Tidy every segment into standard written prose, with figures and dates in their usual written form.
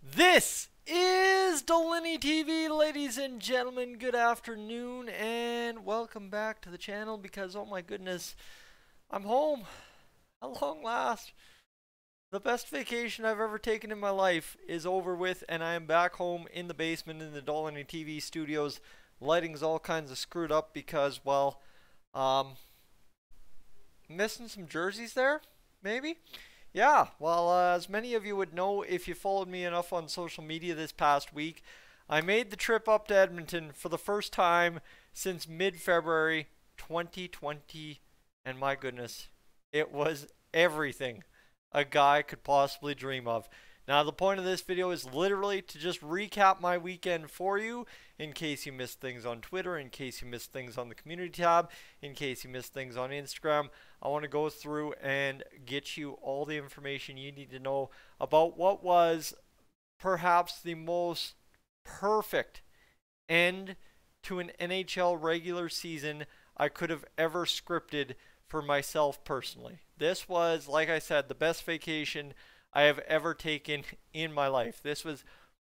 This is Delaney TV, ladies and gentlemen. Good afternoon and welcome back to the channel because, oh my goodness, I'm home at long last. The best vacation I've ever taken in my life is over with, and I am back home in the basement in the Delaney TV studios. Lighting's all kinds of screwed up because, well, missing some jerseys there, maybe? Yeah, well, as many of you would know if you followed me enough on social media this past week, I made the trip up to Edmonton for the first time since mid-February 2020, and my goodness, it was everything a guy could possibly dream of. Now, the point of this video is literally to just recap my weekend for you, in case you missed things on Twitter, in case you missed things on the community tab, in case you missed things on Instagram. I want to go through and get you all the information you need to know about what was perhaps the most perfect end to an NHL regular season I could have ever scripted for myself personally. This was, like I said, the best vacation I have ever taken in my life. This was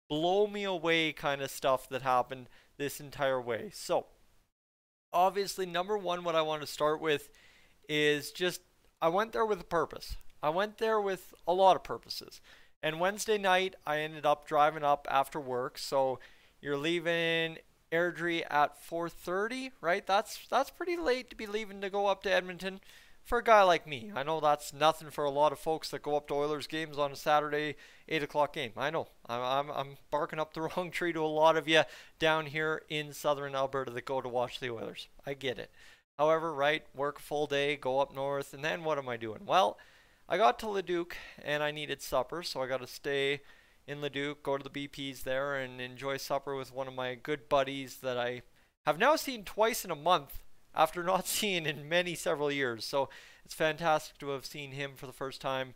blow me away kind of stuff that happened this entire way. So, obviously, number one, what I want to start with is just I went there with a purpose. I went there with a lot of purposes. And Wednesday night, I ended up driving up after work. So, you're leaving Airdrie at 4:30, right? That's pretty late to be leaving to go up to Edmonton for a guy like me. I know that's nothing for a lot of folks that go up to Oilers games on a Saturday 8 o'clock game. I know. I'm barking up the wrong tree to a lot of you down here in southern Alberta that go to watch the Oilers. I get it. However, right, work a full day, go up north, and then what am I doing? Well, I got to Leduc and I needed supper, so I got to stay in Leduc, go to the BP's there, and enjoy supper with one of my good buddies that I have now seen twice in a month after not seeing in several years. So it's fantastic to have seen him for the first time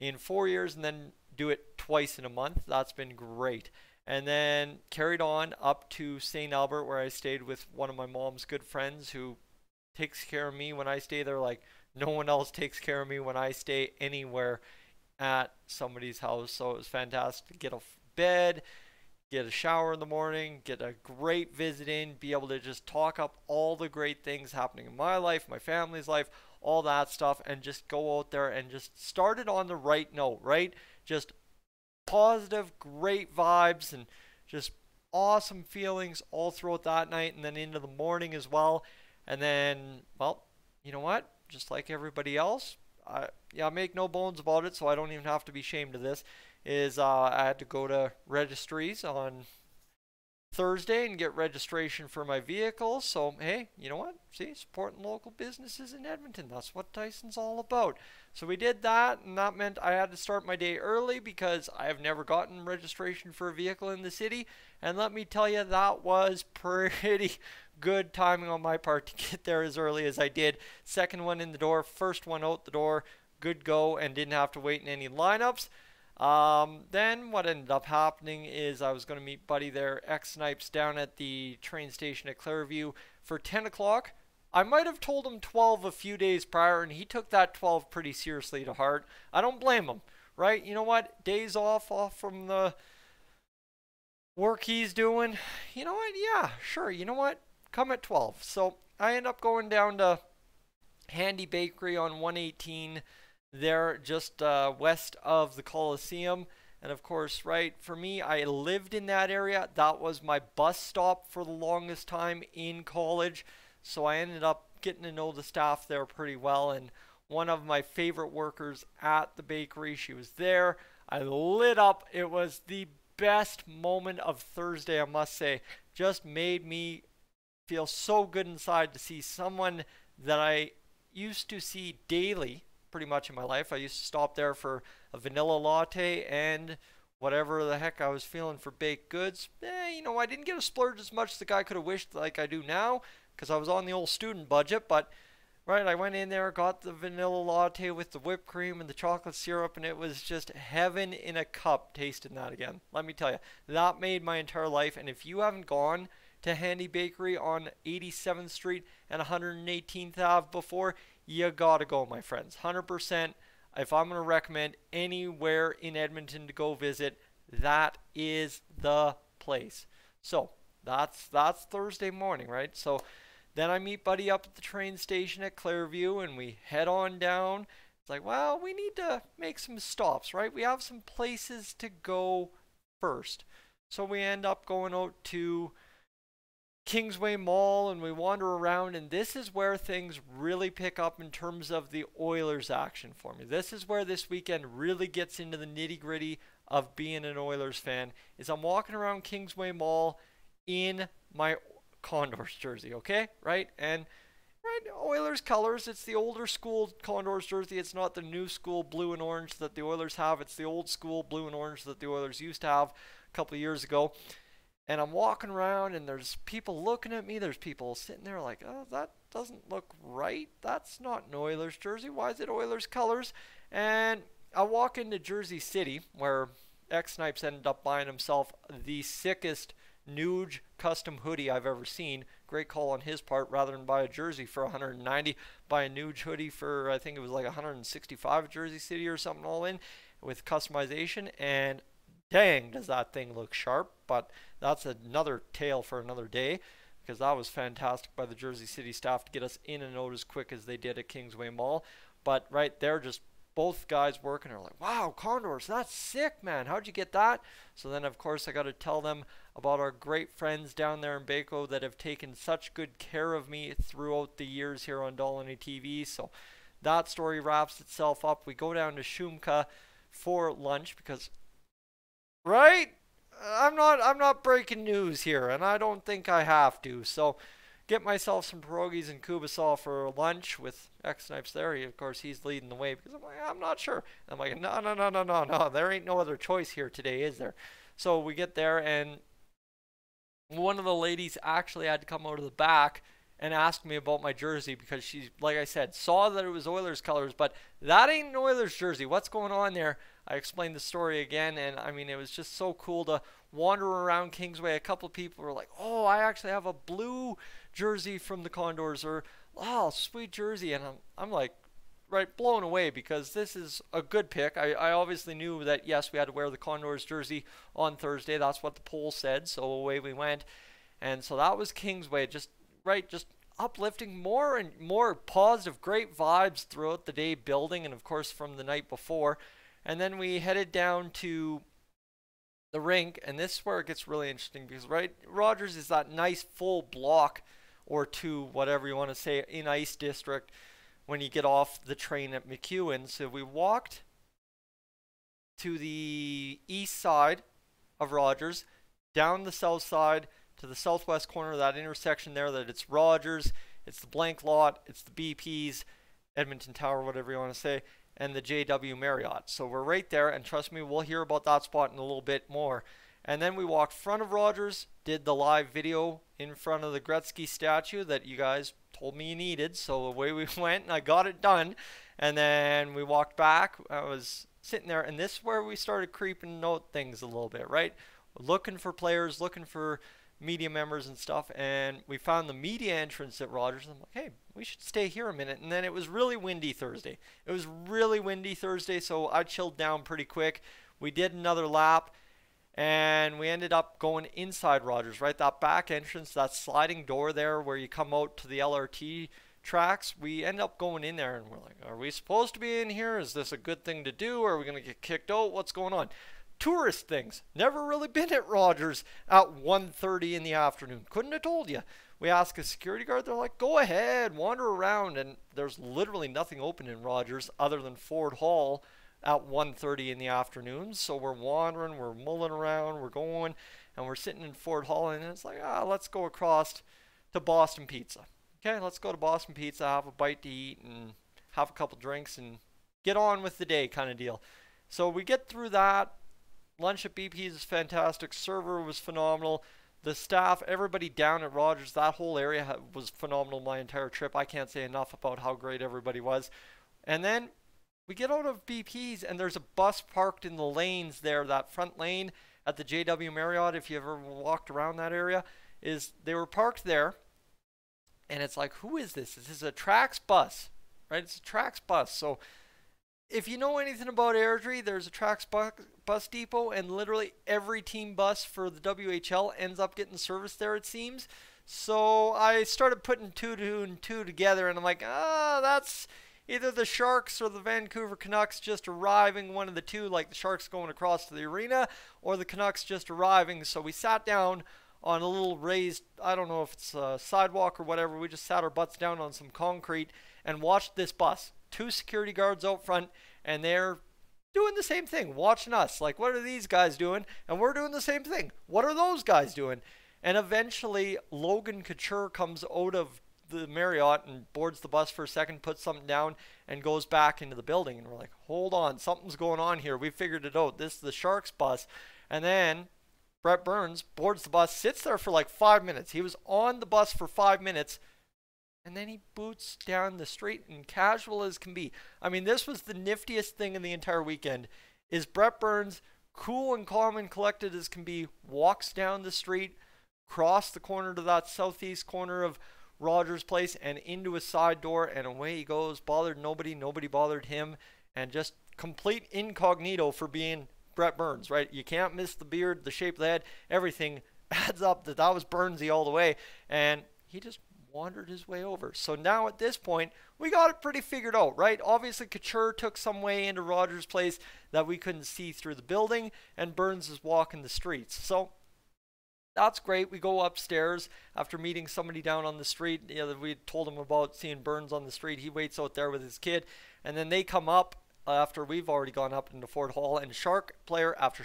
in 4 years and then do it twice in a month. That's been great. And then carried on up to St. Albert, where I stayed with one of my mom's good friends who takes care of me when I stay there like no one else takes care of me when I stay anywhere at somebody's house. So it was fantastic to get a bed, get a shower in the morning, get a great visit in, be able to just talk up all the great things happening in my life, my family's life, all that stuff, and just go out there and just start it on the right note, right? Just positive, great vibes, and just awesome feelings all throughout that night and then into the morning as well. And then, well, you know what? Just like everybody else, I make no bones about it, so I don't even have to be ashamed of this, is I had to go to registries on Thursday and get registration for my vehicle. So, hey, you know what? See, supporting local businesses in Edmonton. That's what Tyson's all about. So we did that, and that meant I had to start my day early because I have never gotten registration for a vehicle in the city. And let me tell you, that was pretty good timing on my part to get there as early as I did. Second one in the door, first one out the door, good go, and didn't have to wait in any lineups. Then what ended up happening is I was going to meet Buddy there, X-Snipes, down at the train station at Clairview for 10 o'clock. I might have told him 12 a few days prior, and he took that 12 pretty seriously to heart. I don't blame him, right? You know what? Days off from the work he's doing. You know what? Yeah, sure. You know what? Come at 12. So I end up going down to Handy Bakery on 118 there, just west of the Coliseum. And of course, right, for me, I lived in that area. That was my bus stop for the longest time in college. So I ended up getting to know the staff there pretty well. And one of my favorite workers at the bakery, she was there. I lit up. It was the best moment of Thursday, I must say. Just made me feel so good inside to see someone that I used to see daily pretty much in my life. I used to stop there for a vanilla latte and whatever the heck I was feeling for baked goods. You know, I didn't get a splurge as much as the guy could have wished like I do now because I was on the old student budget. But right, I went in there, got the vanilla latte with the whipped cream and the chocolate syrup, and it was just heaven in a cup tasting that again. Let me tell you, that made my entire life. And if you haven't gone to Handy Bakery on 87th Street and 118th Ave before, you gotta go, my friends. 100%. If I'm going to recommend anywhere in Edmonton to go visit, that is the place. So that's Thursday morning, right? So then I meet Buddy up at the train station at Clairview and we head on down. It's like, well, we need to make some stops, right? We have some places to go first. So we end up going out to Kingsway Mall and we wander around, and this is where things really pick up in terms of the Oilers action for me. This is where this weekend really gets into the nitty-gritty of being an Oilers fan. Is I'm walking around Kingsway Mall in my Condors jersey, okay? Right? And right, Oilers colors, it's the older school Condors jersey. It's not the new school blue and orange that the Oilers have. It's the old school blue and orange that the Oilers used to have a couple of years ago. And I'm walking around and there's people looking at me. There's people sitting there like, oh, that doesn't look right. That's not an Oilers jersey. Why is it Oilers colors? And I walk into Jersey City where X-Snipes ended up buying himself the sickest Nuge custom hoodie I've ever seen. Great call on his part. Rather than buy a jersey for 190, buy a Nuge hoodie for, I think it was like 165 at Jersey City or something all in with customization. And dang, does that thing look sharp. But that's another tale for another day, because that was fantastic by the Jersey City staff to get us in and out as quick as they did at Kingsway Mall. But right there, just both guys working are like, wow, Condors, that's sick, man. How'd you get that? So then, of course, I got to tell them about our great friends down there in Baco that have taken such good care of me throughout the years here on Dolany TV. So that story wraps itself up. We go down to Shumka for lunch because, right? I'm not breaking news here, and I don't think I have to. So get myself some pierogies and kubasol for lunch with X-Snipes there. Of course, he's leading the way because I'm like, I'm not sure. And I'm like, no. There ain't no other choice here today, is there? So we get there, and one of the ladies actually had to come out of the back and ask me about my jersey because she, like I said, saw that it was Oilers colors, but that ain't an Oilers jersey. What's going on there? I explained the story again, and I mean, it was just so cool to wander around Kingsway. A couple of people were like, oh, I actually have a blue jersey from the Condors, or oh, sweet jersey. And I'm like, right, blown away, because this is a good pick. I obviously knew that, yes, we had to wear the Condors jersey on Thursday. That's what the poll said, so away we went. And so that was Kingsway, just uplifting, more and more positive, great vibes throughout the day building, and of course from the night before. And then we headed down to the rink, and this is where it gets really interesting because, right, Rogers is that nice full block or two, whatever you want to say, in Ice District when you get off the train at McEwen. So we walked to the east side of Rogers, down the south side to the southwest corner of that intersection there, that it's Rogers, it's the blank lot, it's the BP's, Edmonton Tower, whatever you want to say, and the JW Marriott. So we're right there, and trust me, we'll hear about that spot in a little bit more. And then we walked front of Rogers, did the live video in front of the Gretzky statue that you guys told me you needed. So away we went, and I got it done. And then we walked back. I was sitting there, and this is where we started creeping out things a little bit, right? Looking for players, looking for media members and stuff, and we found the media entrance at Rogers. I'm like, hey, we should stay here a minute. And then it was really windy Thursday. So I chilled down pretty quick. We did another lap, and we ended up going inside Rogers, right? That back entrance, that sliding door there where you come out to the LRT tracks. We end up going in there, and we're like, are we supposed to be in here? Is this a good thing to do? Are we going to get kicked out? What's going on? Tourist things. Never really been at Rogers at 1:30 in the afternoon. Couldn't have told you. We asked a security guard. They're like, go ahead, wander around. And there's literally nothing open in Rogers other than Ford Hall at 1:30 in the afternoon. So we're wandering, we're mulling around, we're going, and we're sitting in Ford Hall. And it's like, let's go across to Boston Pizza. Okay, let's go to Boston Pizza, have a bite to eat, and have a couple drinks, and get on with the day kind of deal. So we get through that. Lunch at BP's is fantastic. Server was phenomenal. The staff, everybody down at Rogers, that whole area was phenomenal my entire trip. I can't say enough about how great everybody was. And then we get out of BP's, and there's a bus parked in the lanes there, that front lane at the JW Marriott. If you ever walked around that area, they were parked there. And it's like, who is this? This is a Trax bus, right? It's a Trax bus. So if you know anything about Airdrie, there's a Trax bus depot, and literally every team bus for the WHL ends up getting service there, it seems. So I started putting two and two together, and I'm like, that's either the Sharks or the Vancouver Canucks just arriving, one of the two, like the Sharks going across to the arena, or the Canucks just arriving. So we sat down on a little raised, I don't know if it's a sidewalk or whatever, we just sat our butts down on some concrete and watched this bus. Two security guards out front, and they're doing the same thing, watching us. Like, what are these guys doing? And we're doing the same thing. What are those guys doing? And eventually, Logan Couture comes out of the Marriott and boards the bus for a second, puts something down, and goes back into the building. And we're like, hold on, something's going on here. We figured it out. This is the Sharks bus. And then Brett Burns boards the bus, sits there for like 5 minutes. He was on the bus for 5 minutes, and then he boots down the street, and casual as can be. I mean, this was the niftiest thing in the entire weekend, is Brett Burns, cool and calm and collected as can be, walks down the street, cross the corner to that southeast corner of Rogers Place, and into a side door, and away he goes. Bothered nobody, nobody bothered him, and just complete incognito for being Brett Burns, right? You can't miss the beard, the shape of the head, everything adds up that was Burnsy all the way, and he just wandered his way over. So now at this point, we got it pretty figured out, right? Obviously, Couture took some way into Rogers Place that we couldn't see through the building, and Burns is walking the streets. So that's great. We go upstairs after meeting somebody down on the street. You know, we told him about seeing Burns on the street. He waits out there with his kid, and then they come up after we've already gone up into Fort Hall, and Shark player after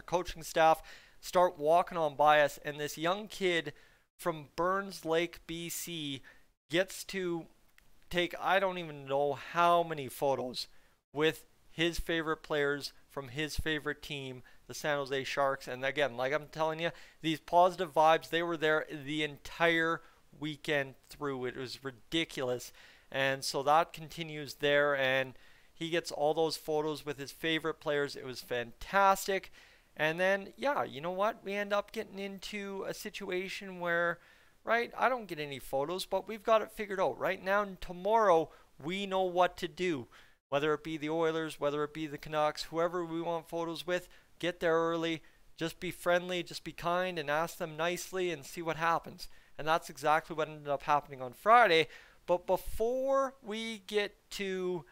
coaching staff start walking on by us, and this young kid from Burns Lake, BC, gets to take, I don't even know how many photos with his favorite players from his favorite team, the San Jose Sharks. And again, like I'm telling you, these positive vibes, they were there the entire weekend through. It was ridiculous. And so that continues there, and he gets all those photos with his favorite players. It was fantastic. And then, yeah, you know what? We end up getting into a situation where, right, I don't get any photos, but we've got it figured out. Right now and tomorrow, we know what to do. Whether it be the Oilers, whether it be the Canucks, whoever we want photos with, get there early. Just be friendly, just be kind, and ask them nicely and see what happens. And that's exactly what ended up happening on Friday. But before we get to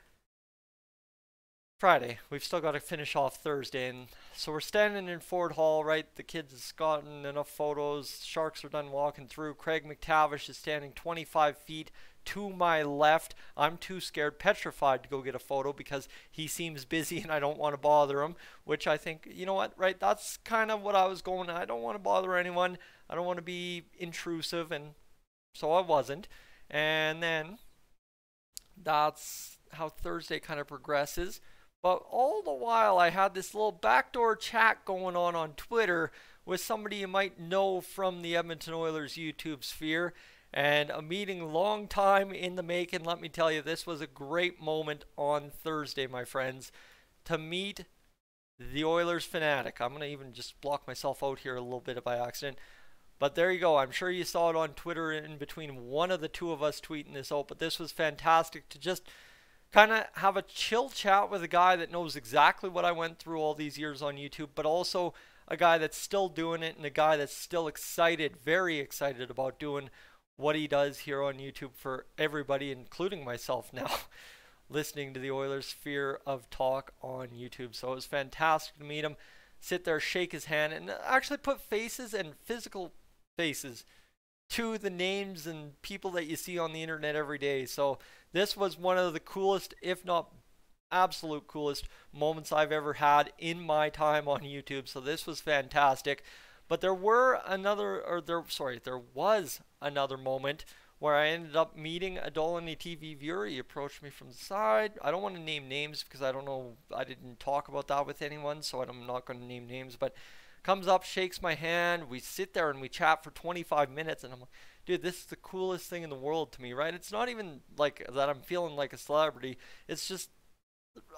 Friday, we've still got to finish off Thursday, and so we're standing in Fort Hall, right? The kids have gotten enough photos. Sharks are done walking through. Craig McTavish is standing 25 feet to my left. I'm too scared, petrified to go get a photo because he seems busy and I don't want to bother him, which I think, you know what, right? That's kind of what I was going. I don't want to bother anyone. I don't want to be intrusive, and so I wasn't. And then that's how Thursday kind of progresses. But all the while, I had this little backdoor chat going on Twitter with somebody you might know from the Edmonton Oilers YouTube sphere, and a meeting long time in the making. Let me tell you, this was a great moment on Thursday, my friends, to meet the Oilers fanatic. I'm going to even just block myself out here a little bit by accident. But there you go. I'm sure you saw it on Twitter in between one of the two of us tweeting this out. But this was fantastic to just kind of have a chill chat with a guy that knows exactly what I went through all these years on YouTube, but also a guy that's still doing it, and a guy that's still excited, very excited about doing what he does here on YouTube for everybody, including myself now, listening to the Oilers Sphere of Talk on YouTube. So it was fantastic to meet him, sit there, shake his hand, and actually put faces and physical faces to the names and people that you see on the internet every day. So this was one of the coolest, if not absolute coolest moments I've ever had in my time on YouTube. So this was fantastic. But there was another moment where I ended up meeting a Dolany TV viewer. He approached me from the side. I don't want to name names because I don't know, I didn't talk about that with anyone, so I'm not going to name names, but comes up, shakes my hand. We sit there and we chat for 25 minutes, and I'm like, dude, this is the coolest thing in the world to me, right? It's not even like that I'm feeling like a celebrity. It's just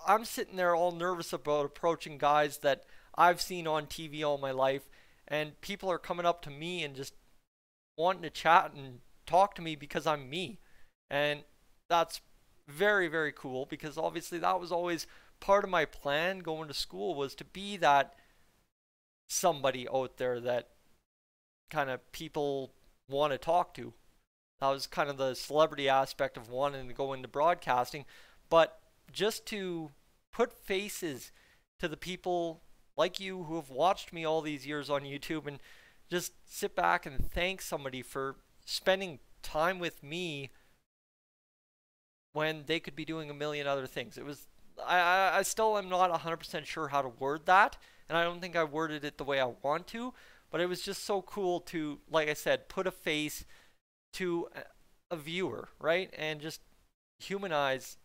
I'm sitting there all nervous about approaching guys that I've seen on TV all my life, and people are coming up to me and just wanting to chat and talk to me because I'm me. And that's very, very cool because obviously that was always part of my plan going to school was to be that somebody out there that kind of people want to talk to. That was kind of the celebrity aspect of wanting to go into broadcasting. But just to put faces to the people like you who have watched me all these years on YouTube and just sit back and thank somebody for spending time with me when they could be doing a million other things. It was I still am not 100% sure how to word that, and I don't think I worded it the way I want to, but it was just so cool to, like I said, put a face to a viewer, right? And just humanize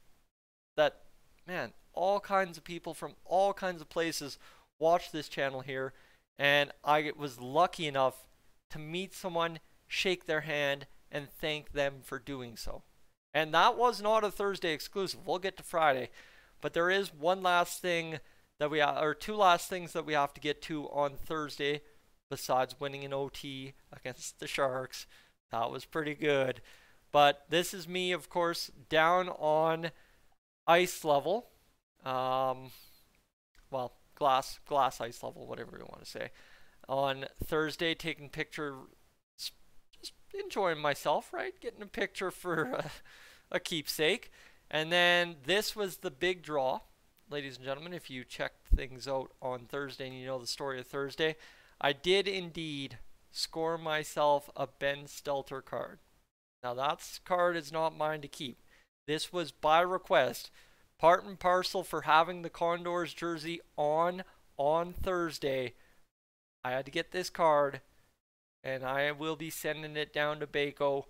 that, man, all kinds of people from all kinds of places watch this channel here, and I was lucky enough to meet someone, shake their hand, and thank them for doing so. And that was not a Thursday exclusive. We'll get to Friday. But there is one last thing that or two last things that we have to get to on Thursday besides winning an OT against the Sharks. That was pretty good. But this is me, of course, down on ice level. Well, glass ice level, whatever you want to say. On Thursday, taking picture, just enjoying myself, right? Getting a picture for a keepsake. And then this was the big draw, ladies and gentlemen. If you checked things out on Thursday and you know the story of Thursday, I did indeed score myself a Ben Stelter card. Now that card is not mine to keep. This was by request, part and parcel for having the Condors jersey on Thursday. I had to get this card, and I will be sending it down to Baco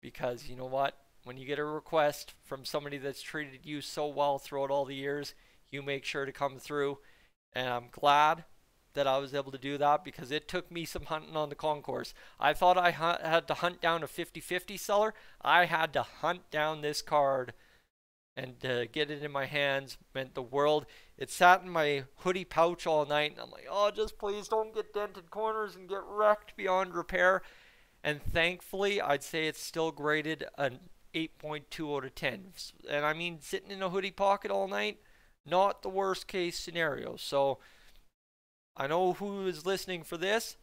because you know what? When you get a request from somebody that's treated you so well throughout all the years, you make sure to come through. And I'm glad that I was able to do that because it took me some hunting on the concourse. I thought I had to hunt down a 50-50 seller. I had to hunt down this card, and to get it in my hands meant the world. It sat in my hoodie pouch all night, and I'm like, oh, just please don't get dented corners and get wrecked beyond repair. And thankfully, I'd say it's still graded an 8.2 out of 10. And I mean, sitting in a hoodie pocket all night, not the worst case scenario. So I know who is listening for this.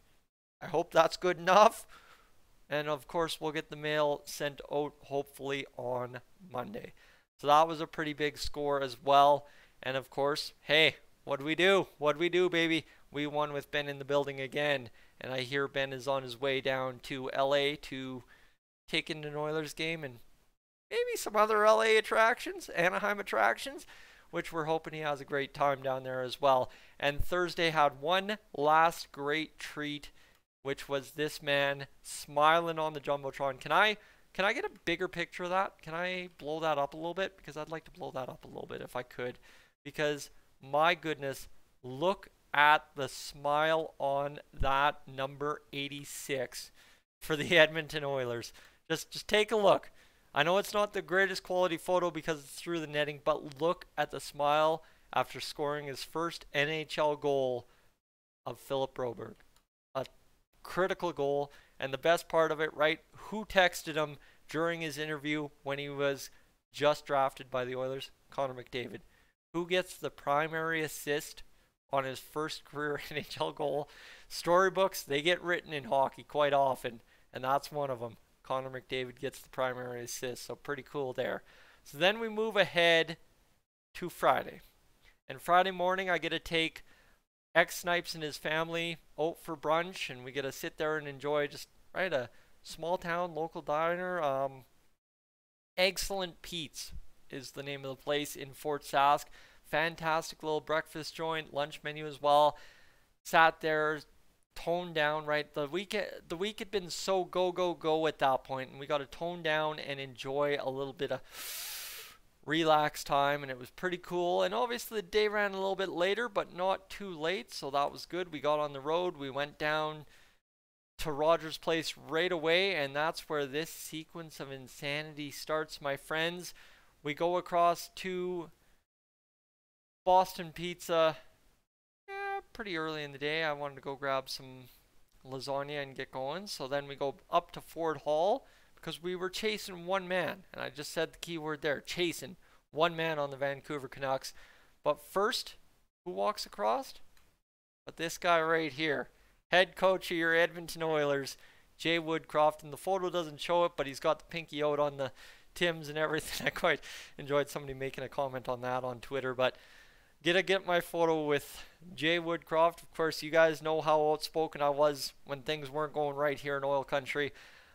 I hope that's good enough. And of course, we'll get the mail sent out hopefully on Monday. So that was a pretty big score as well. And of course, hey, what'd we do? What'd we do, baby? We won with Ben in the building again. And I hear Ben is on his way down to LA to take in an Oilers game and maybe some other LA attractions, Anaheim attractions, which we're hoping he has a great time down there as well. And Thursday had one last great treat, which was this man smiling on the Jumbotron. Can I get a bigger picture of that? Can I blow that up a little bit? Because I'd like to blow that up a little bit if I could. Because, my goodness, look at the smile on that number 86 for the Edmonton Oilers. Just take a look. I know it's not the greatest quality photo because it's through the netting, but look at the smile after scoring his first NHL goal of Philip Broberg. A critical goal, and the best part of it, right? Who texted him during his interview when he was just drafted by the Oilers? Connor McDavid. Who gets the primary assist on his first career NHL goal? Storybooks, they get written in hockey quite often, and that's one of them. Connor McDavid gets the primary assist, so pretty cool there. So then we move ahead to Friday. And Friday morning, I get to take X-Snipes and his family out for brunch, and we get to sit there and enjoy just, right, a small town local diner. Excellent Pete's is the name of the place in Fort Sask. Fantastic little breakfast joint, lunch menu as well. Sat there, tone down, right? The week had been so go at that point, and we got to tone down and enjoy a little bit of relax time, and it was pretty cool. And obviously the day ran a little bit later, but not too late, so that was good. We got on the road, we went down to Rogers Place right away, and that's where this sequence of insanity starts, my friends. We go across to Boston Pizza pretty early in the day. I wanted to go grab some lasagna and get going. So then we go up to Ford Hall because we were chasing one man. And I just said the key word there, chasing one man on the Vancouver Canucks. But first, who walks across? But this guy right here, head coach of your Edmonton Oilers, Jay Woodcroft. And the photo doesn't show it, but he's got the pinky out on the Tims and everything. I quite enjoyed somebody making a comment on that on Twitter. But get my photo with Jay Woodcroft. Of course, you guys know how outspoken I was when things weren't going right here in oil country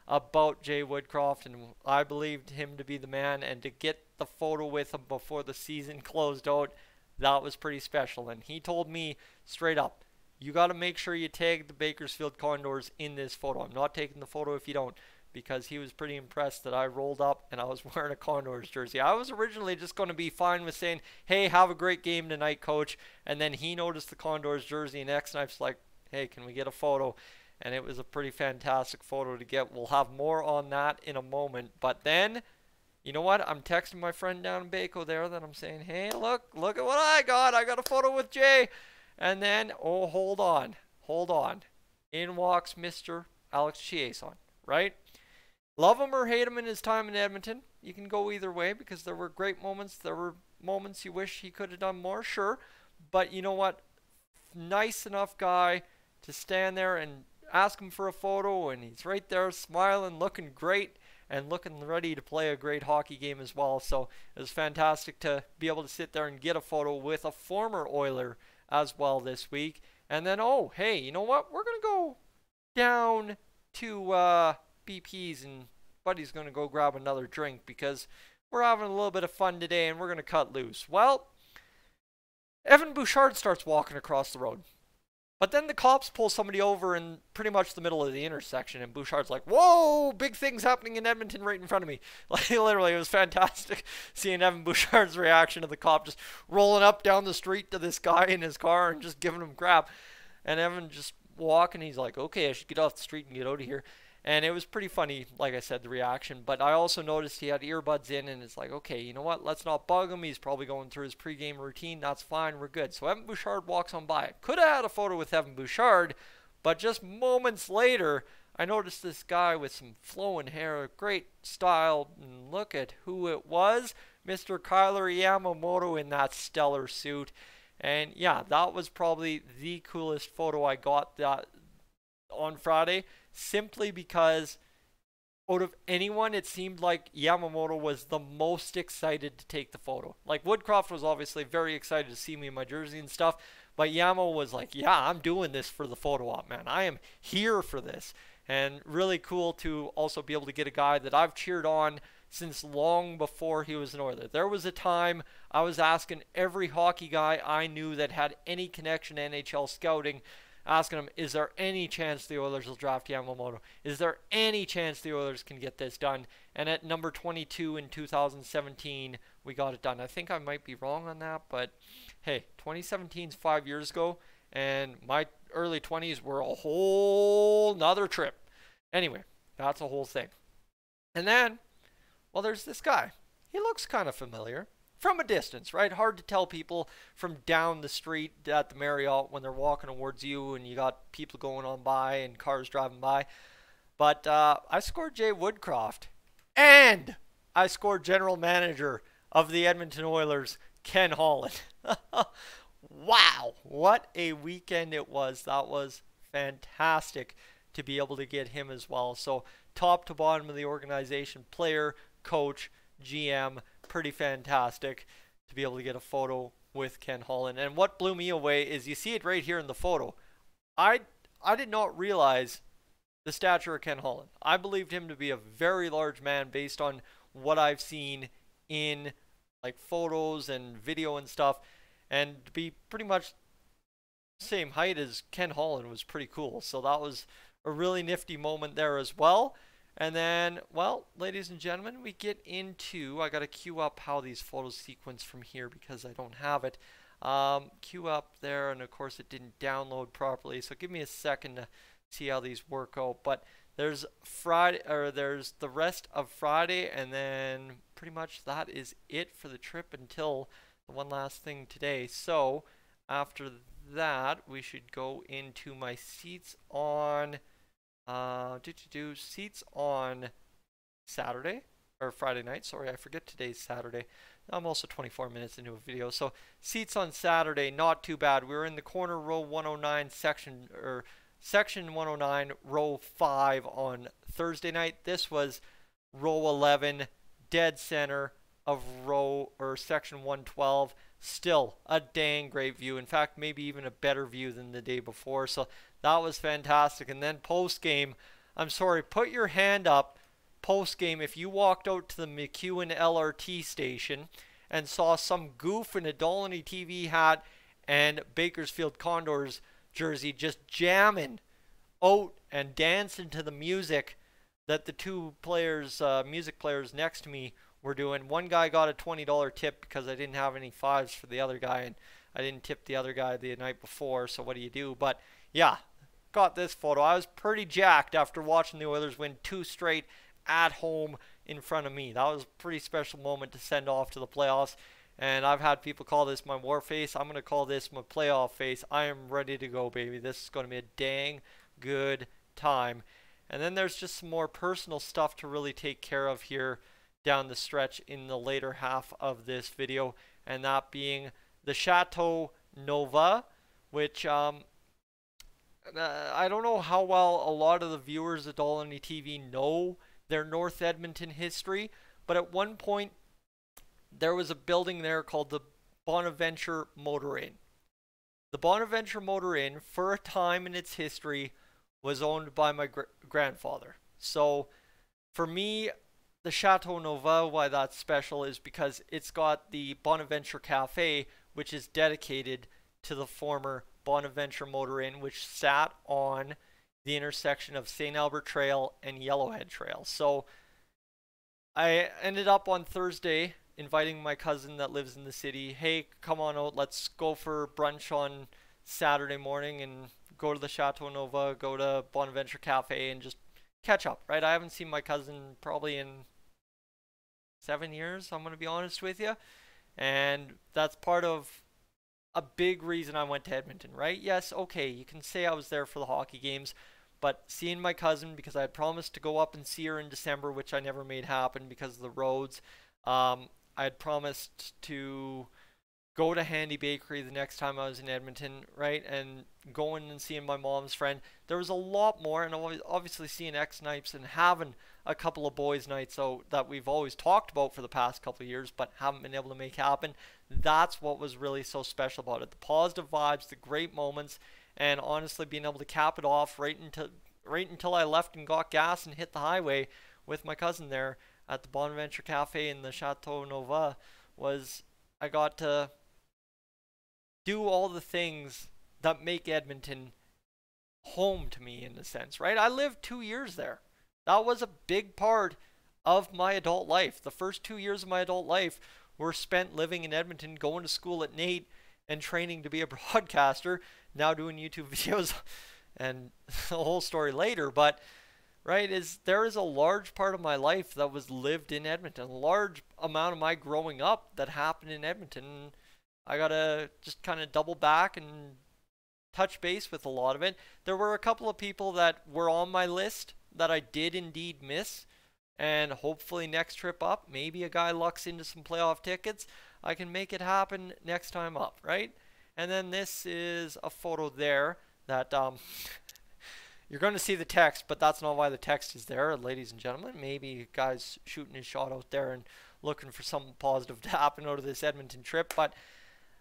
about Jay Woodcroft, and I believed him to be the man, and to get the photo with him before the season closed out, that was pretty special. And he told me straight up, you got to make sure you tag the Bakersfield Condors in this photo. I'm not taking the photo if you don't, because he was pretty impressed that I rolled up and I was wearing a Condors jersey. I was originally just going to be fine with saying, hey, have a great game tonight, coach. And then he noticed the Condors jersey, and X-Knife's like, hey, can we get a photo? And it was a pretty fantastic photo to get. We'll have more on that in a moment. But then, you know what? I'm texting my friend down in Baco there that I'm saying, hey, look at what I got. I got a photo with Jay. And then, oh, hold on. In walks Mr. Alex Chiasson, right? Love him or hate him in his time in Edmonton. You can go either way, because there were great moments. There were moments you wish he could have done more, sure. But you know what? Nice enough guy to stand there and ask him for a photo, and he's right there smiling, looking great, and looking ready to play a great hockey game as well. So it was fantastic to be able to sit there and get a photo with a former Oiler as well this week. And then, oh, hey, you know what? We're going to go down to BP's, and Buddy's going to go grab another drink, because we're having a little bit of fun today, and we're going to cut loose. Well, Evan Bouchard starts walking across the road. But then the cops pull somebody over in pretty much the middle of the intersection, and Bouchard's like, whoa, big things happening in Edmonton right in front of me. Like, literally, it was fantastic seeing Evan Bouchard's reaction to the cop just rolling up down the street to this guy in his car and just giving him crap. And Evan just walking, he's like, okay, I should get off the street and get out of here. And it was pretty funny, like I said, the reaction. But I also noticed he had earbuds in, and it's like, okay, you know what? Let's not bug him. He's probably going through his pregame routine. That's fine. We're good. So Evan Bouchard walks on by. Could have had a photo with Evan Bouchard, but just moments later, I noticed this guy with some flowing hair, great style, and look at who it was. Mr. Kyler Yamamoto in that stellar suit. And yeah, that was probably the coolest photo I got that on Friday, simply because out of anyone, it seemed like Yamamoto was the most excited to take the photo. Like, Woodcroft was obviously very excited to see me in my jersey and stuff, but Yamo was like, yeah, I'm doing this for the photo op, man. I am here for this. And really cool to also be able to get a guy that I've cheered on since long before he was an Oiler. There was a time I was asking every hockey guy I knew that had any connection to NHL scouting, asking him, is there any chance the Oilers will draft Yamamoto? Is there any chance the Oilers can get this done? And at number 22 in 2017, we got it done. I think I might be wrong on that, but hey, 2017's 5 years ago, and my early 20s were a whole nother trip. Anyway, that's a whole thing. And then, well, there's this guy. He looks kind of familiar. From a distance, right? Hard to tell people from down the street at the Marriott when they're walking towards you and you got people going on by and cars driving by. But I scored Jay Woodcroft, and I scored general manager of the Edmonton Oilers, Ken Holland. Wow, what a weekend it was. That was fantastic to be able to get him as well. So top to bottom of the organization, player, coach, GM, pretty fantastic to be able to get a photo with Ken Holland. And what blew me away is, you see it right here in the photo. I did not realize the stature of Ken Holland. I believed him to be a very large man based on what I've seen in like photos and video and stuff, and to be pretty much same height as Ken Holland was pretty cool. So that was a really nifty moment there as well. And then, well, ladies and gentlemen, we get into, I got to queue up how these photos sequence from here because I don't have it. Queue up there, and of course it didn't download properly, so give me a second to see how these work out. But there's Friday, or there's the rest of Friday, and then pretty much that is it for the trip until the one last thing today. So after that, we should go into my seats on seats on Saturday or Friday night. Sorry, I forget today's Saturday. I'm also 24 minutes into a video. So seats on Saturday, not too bad. We were in the corner row 109 section 109 row 5 on Thursday night. This was row 11, dead center of row or section 112. Still a dang great view. In fact, maybe even a better view than the day before. So that was fantastic. And then post game, I'm sorry, put your hand up post game if you walked out to the McEwen LRT station and saw some goof in a Dolany TV hat and Bakersfield Condors jersey just jamming out and dancing to the music that the two players, music players next to me were doing. One guy got a $20 tip because I didn't have any fives for the other guy, and I didn't tip the other guy the night before, so what do you do? But yeah, got this photo. I was pretty jacked after watching the Oilers win 2 straight at home in front of me. That was a pretty special moment to send off to the playoffs, and I've had people call this my war face. I'm going to call this my playoff face. I am ready to go, baby. This is going to be a dang good time. And then there's just some more personal stuff to really take care of here down the stretch in the later half of this video, and that being the Chateau Nova, which I don't know how well a lot of the viewers at Dolany TV know their North Edmonton history, but at one point there was a building there called the Bonaventure Motor Inn. The Bonaventure Motor Inn, for a time in its history, was owned by my grandfather. So for me, the Chateau Nova, why that's special is because it's got the Bonaventure Cafe, which is dedicated to the former Bonaventure Motor Inn, which sat on the intersection of St. Albert Trail and Yellowhead Trail. So I ended up on Thursday inviting my cousin that lives in the city. Hey, come on out, let's go for brunch on Saturday morning and go to the Chateau Nova, go to Bonaventure Cafe, and just catch up, right? I haven't seen my cousin probably in 7 years, I'm going to be honest with you. And that's part of a big reason I went to Edmonton, right? Yes, okay, you can say I was there for the hockey games, but seeing my cousin, because I had promised to go up and see her in December, which I never made happen because of the roads. I had promised to go to Handy Bakery the next time I was in Edmonton, right? And going and seeing my mom's friend. There was a lot more, and obviously seeing X-Nights and having a couple of boys' nights out that we've always talked about for the past couple of years, but haven't been able to make happen. That's what was really so special about it. The positive vibes, the great moments, and honestly being able to cap it off right until I left and got gas and hit the highway with my cousin there at the Bonaventure Cafe in the Chateau Nova was I got to do all the things that make Edmonton home to me in a sense, right? I lived 2 years there. That was a big part of my adult life. The first 2 years of my adult life were spent living in Edmonton, going to school at NAIT and training to be a broadcaster, now doing YouTube videos and the whole story later. But right, there is a large part of my life that was lived in Edmonton. A large amount of my growing up that happened in Edmonton. I gotta just kind of double back and touch base with a lot of it. There were a couple of people that were on my list that I did indeed miss, and hopefully next trip up, maybe a guy lucks into some playoff tickets, I can make it happen next time up, right? And then this is a photo there that you're going to see the text, but that's not why the text is there, ladies and gentlemen. Maybe a guy's shooting his shot out there and looking for something positive to happen out of this Edmonton trip. But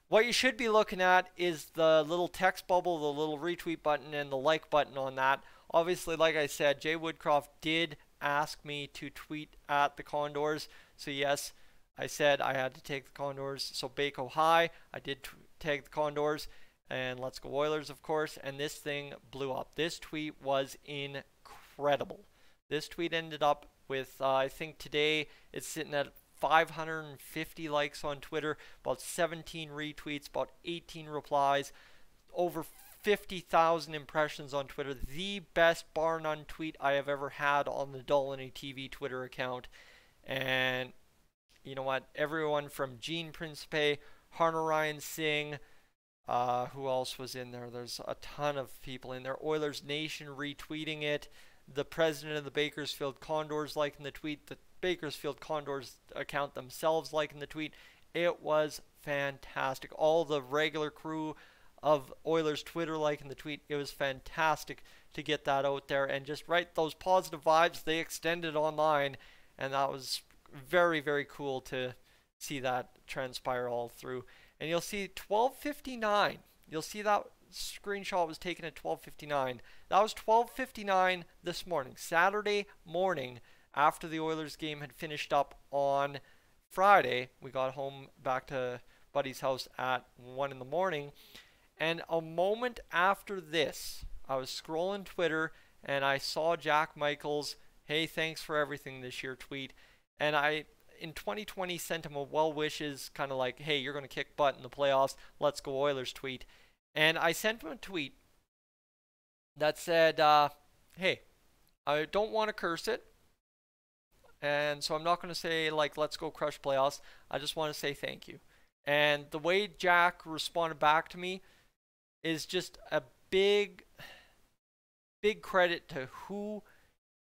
what you should be looking at is the little text bubble, the little retweet button, and the like button on that. Obviously, like I said, Jay Woodcroft did ask me to tweet at the Condors. So yes, I said I had to take the Condors. So Baco High, I did tag the Condors. And let's go Oilers, of course. And this thing blew up. This tweet was incredible. This tweet ended up with, I think today it's sitting at 550 likes on Twitter, about 17 retweets, about 18 replies, over 50,000 impressions on Twitter. The best bar none tweet I have ever had on the Dolany TV Twitter account. And you know what? Everyone from Gene Principe, Harner Ryan Singh, who else was in there? There's a ton of people in there. Oilers Nation retweeting it. the president of the Bakersfield Condors liking the tweet, the Bakersfield Condors account themselves liking the tweet. It was fantastic. All the regular crew of Oilers Twitter liking the tweet. It was fantastic to get that out there and just write those positive vibes. They extended online, and that was very, very cool to see that transpire all through. And you'll see 12:59. You'll see that screenshot was taken at 12:59. That was 12:59 this morning, Saturday morning, after the Oilers game had finished up on Friday. We got home back to Buddy's house at 1 in the morning. And a moment after this, I was scrolling Twitter and I saw Jack Michael's "Hey, thanks for everything this year" tweet. And I, in 2020, sent him a well wishes, kind of like, "Hey, you're going to kick butt in the playoffs. Let's go Oilers" tweet. And I sent him a tweet that said, "Hey, I don't want to curse it. And so I'm not going to say, like, let's go crush playoffs. I just want to say thank you." And the way Jack responded back to me is just a big, big credit to who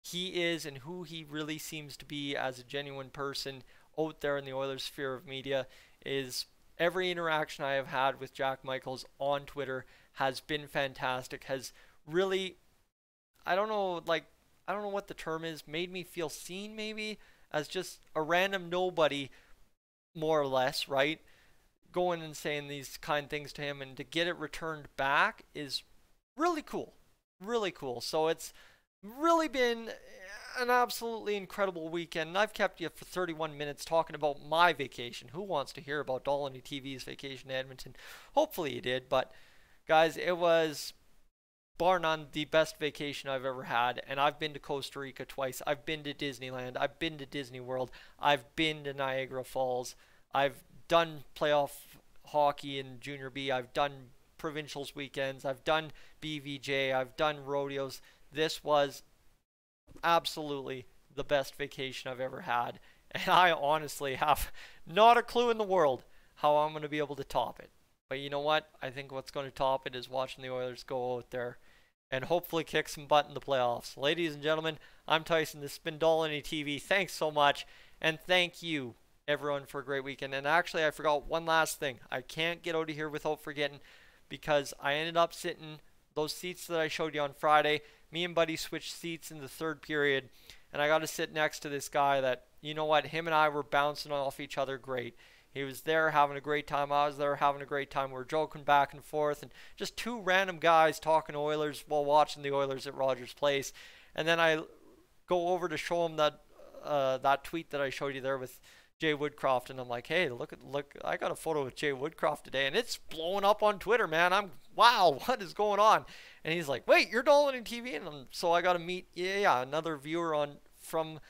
he is and who he really seems to be as a genuine person out there in the Oilers sphere of media. Is every interaction I have had with Jack Michaels on Twitter has been fantastic, has really, I don't know what the term is, made me feel seen maybe as just a random nobody, more or less, right? Going and saying these kind things to him, and to get it returned back is really cool. Really cool. So it's really been an absolutely incredible weekend. And I've kept you for 31 minutes talking about my vacation. Who wants to hear about Dolany TV's vacation to Edmonton? Hopefully you did. But guys, it was bar none the best vacation I've ever had. And I've been to Costa Rica twice. I've been to Disneyland. I've been to Disney World. I've been to Niagara Falls. I've done playoff hockey in Junior B. I've done provincials weekends. I've done BVJ. I've done rodeos. This was absolutely the best vacation I've ever had. And I honestly have not a clue in the world how I'm going to be able to top it. But you know what? I think what's going to top it is watching the Oilers go out there and hopefully kick some butt in the playoffs. Ladies and gentlemen, I'm Tyson. This has been Dolany TV. Thanks so much. And thank you, everyone, for a great weekend. And actually, I forgot one last thing. I can't get out of here without forgetting, because I ended up sitting those seats that I showed you on Friday. Me and Buddy switched seats in the third period, and I got to sit next to this guy that, you know what, him and I were bouncing off each other great. He was there having a great time. I was there having a great time. We were joking back and forth, and just two random guys talking Oilers while watching the Oilers at Rogers Place. And then I go over to show him that that tweet that I showed you there with Jay Woodcroft, and I'm like, "Hey, look, I got a photo with Jay Woodcroft today, and it's blowing up on Twitter, man. Wow, what is going on?" And he's like, "Wait, you're Dolany TV?" And so I got to meet, another viewer from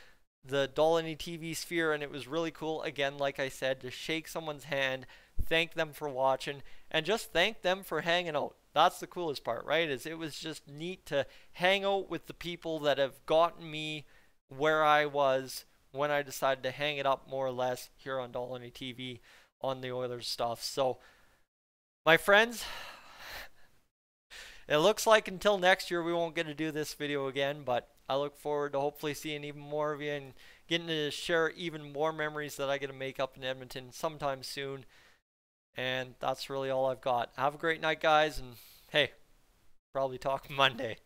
the Dolany TV sphere, and it was really cool, again, like I said, to shake someone's hand, thank them for watching, and just thank them for hanging out. That's the coolest part, right? Is it was just neat to hang out with the people that have gotten me where I was when I decided to hang it up, more or less, here on Dolany TV on the Oilers stuff. So, my friends, it looks like until next year we won't get to do this video again, but I look forward to hopefully seeing even more of you and getting to share even more memories that I get to make up in Edmonton sometime soon. And that's really all I've got. Have a great night, guys, and hey, probably talk Monday.